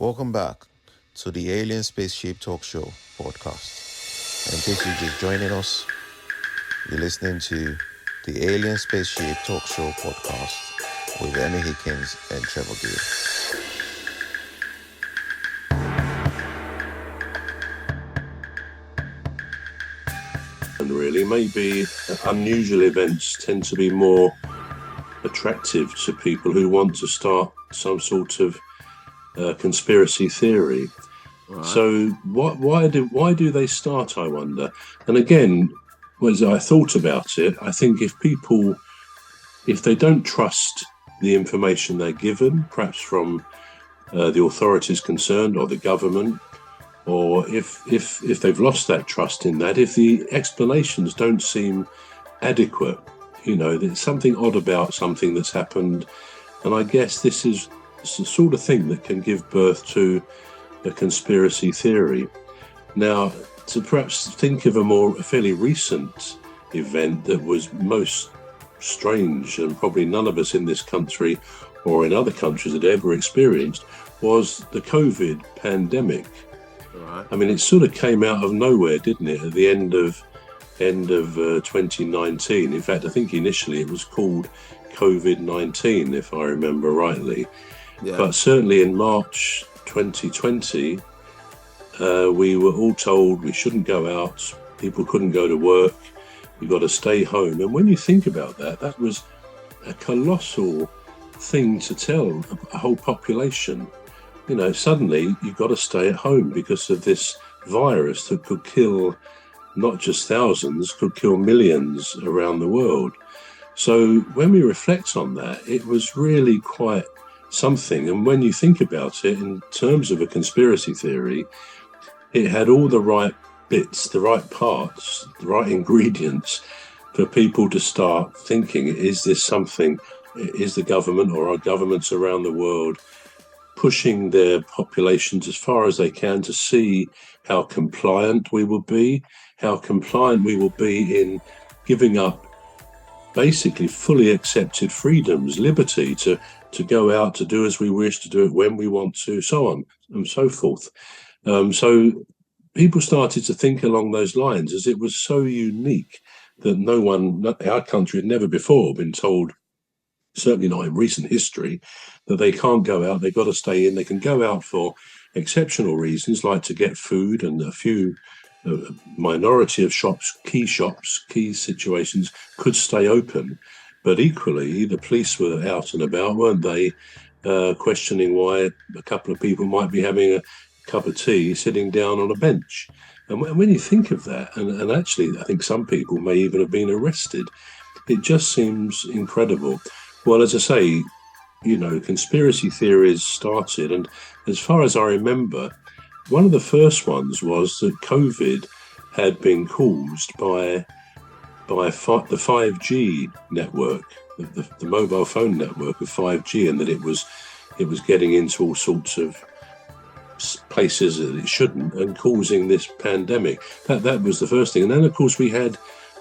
Welcome back to the Alien Spaceship Talk Show podcast. And in case you're just joining us, you're listening to the Alien Spaceship Talk Show podcast with Emmy, Hikins, and Trevor. And really, maybe unusual events tend to be more attractive to people who want to start some sort of conspiracy theory. Right. So why do they start, I wonder? And again, as I thought about it, I think if they don't trust the information they're given, perhaps from the authorities concerned or the government, or if they've lost that trust in that, if the explanations don't seem adequate, there's something odd about something that's happened. And I guess this is the sort of thing that can give birth to a conspiracy theory. Now, to perhaps think of a fairly recent event that was most strange and probably none of us in this country or in other countries had ever experienced was the COVID pandemic. Right. I mean, it sort of came out of nowhere, didn't it, at the end of 2019. In fact, I think initially it was called COVID-19, if I remember rightly. Yeah. But certainly in March 2020, we were all told we shouldn't go out, people couldn't go to work, you've got to stay home. And when you think about that, that was a colossal thing to tell a whole population. Suddenly you've got to stay at home because of this virus that could kill not just thousands, could kill millions around the world. So when we reflect on that, it was really quite something. And when you think about it in terms of a conspiracy theory, it had all the right bits, the right parts, the right ingredients for people to start thinking, is this something, is the government or are governments around the world pushing their populations as far as they can to see how compliant we will be in giving up basically fully accepted freedoms, liberty to go out, to do as we wish, to do it when we want to, so on and so forth. So people started to think along those lines, as it was so unique that our country had never before been told, certainly not in recent history, that they can't go out, they've got to stay in. They can go out for exceptional reasons, like to get food, and a few minority of shops, key situations could stay open. But equally, the police were out and about, weren't they, questioning why a couple of people might be having a cup of tea sitting down on a bench. And when you think of that, and actually I think some people may even have been arrested, it just seems incredible. Well, as I say, conspiracy theories started, and as far as I remember, one of the first ones was that COVID had been caused by the 5G network, the mobile phone network of 5G, and that it was getting into all sorts of places that it shouldn't and causing this pandemic. That was the first thing. And then, of course, we had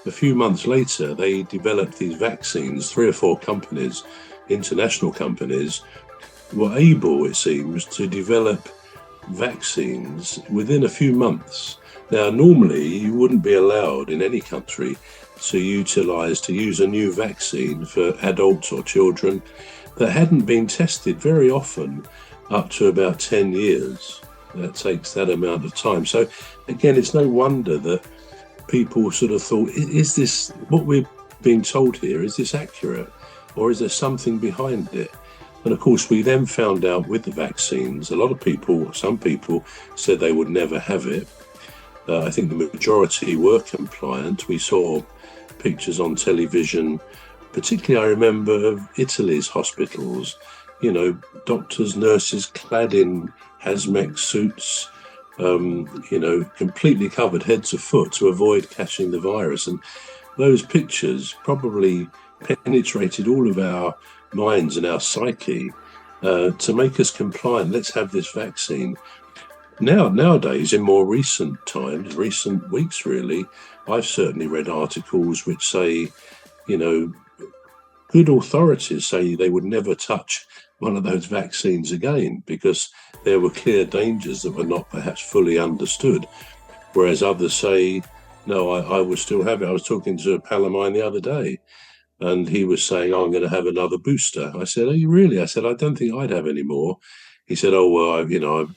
a few months later, they developed these vaccines. 3 or 4 companies, international companies, were able, it seems, to develop vaccines within a few months. Now, normally you wouldn't be allowed in any country to use a new vaccine for adults or children that hadn't been tested, very often up to about 10 years. That takes that amount of time. So again, it's no wonder that people sort of thought, is this, what we're being told here, is this accurate? Or is there something behind it? And of course, we then found out with the vaccines, some people said they would never have it. I think the majority were compliant. We saw pictures on television, particularly I remember of Italy's hospitals, doctors, nurses clad in hazmat suits, completely covered head to foot to avoid catching the virus. And those pictures probably penetrated all of our minds and our psyche to make us compliant. Let's have this vaccine. Nowadays, in more recent times, recent weeks really, I've certainly read articles which say, good authorities say they would never touch one of those vaccines again because there were clear dangers that were not perhaps fully understood, whereas others say, no, I will still have it. I was talking to a pal of mine the other day, and he was saying, oh, I'm going to have another booster. I said, are you really? I said, I don't think I'd have any more. He said, oh, well,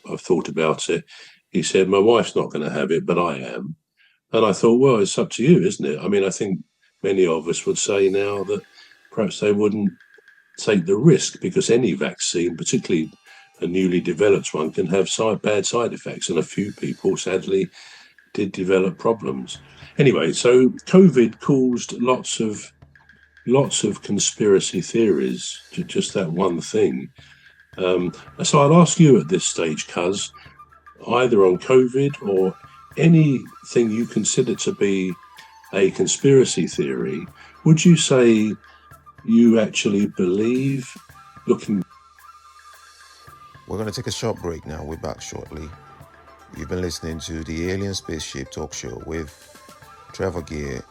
I've thought about it. He said, my wife's not going to have it, but I am. And I thought, well, it's up to you, isn't it? I mean, I think many of us would say now that perhaps they wouldn't take the risk because any vaccine, particularly a newly developed one, can have bad side effects. And a few people, sadly, did develop problems. Anyway, so COVID caused lots of conspiracy theories to just that one thing. So I'll ask you at this stage, Cuz, either on COVID or anything you consider to be a conspiracy theory, would you say you actually believe, looking... We're going to take a short break now. We're back shortly. You've been listening to the Alien Spaceship Talk Show with Trevor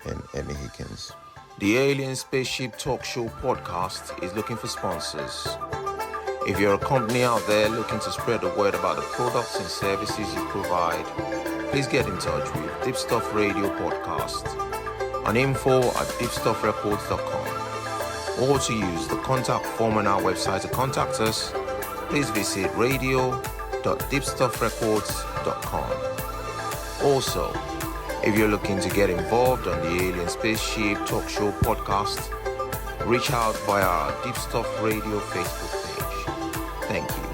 and Emmy Hikins. The Alien Spaceship Talk Show podcast is looking for sponsors. If you're a company out there looking to spread the word about the products and services you provide, please get in touch with Deepstuff Radio Podcast on info@deepstuffrecords.com, or to use the contact form on our website to contact us, please visit radio.deepstuffrecords.com. Also, if you're looking to get involved on the Alien Spaceship Talk Show podcast, reach out via our Deepstuff Radio Facebook page. Thank you.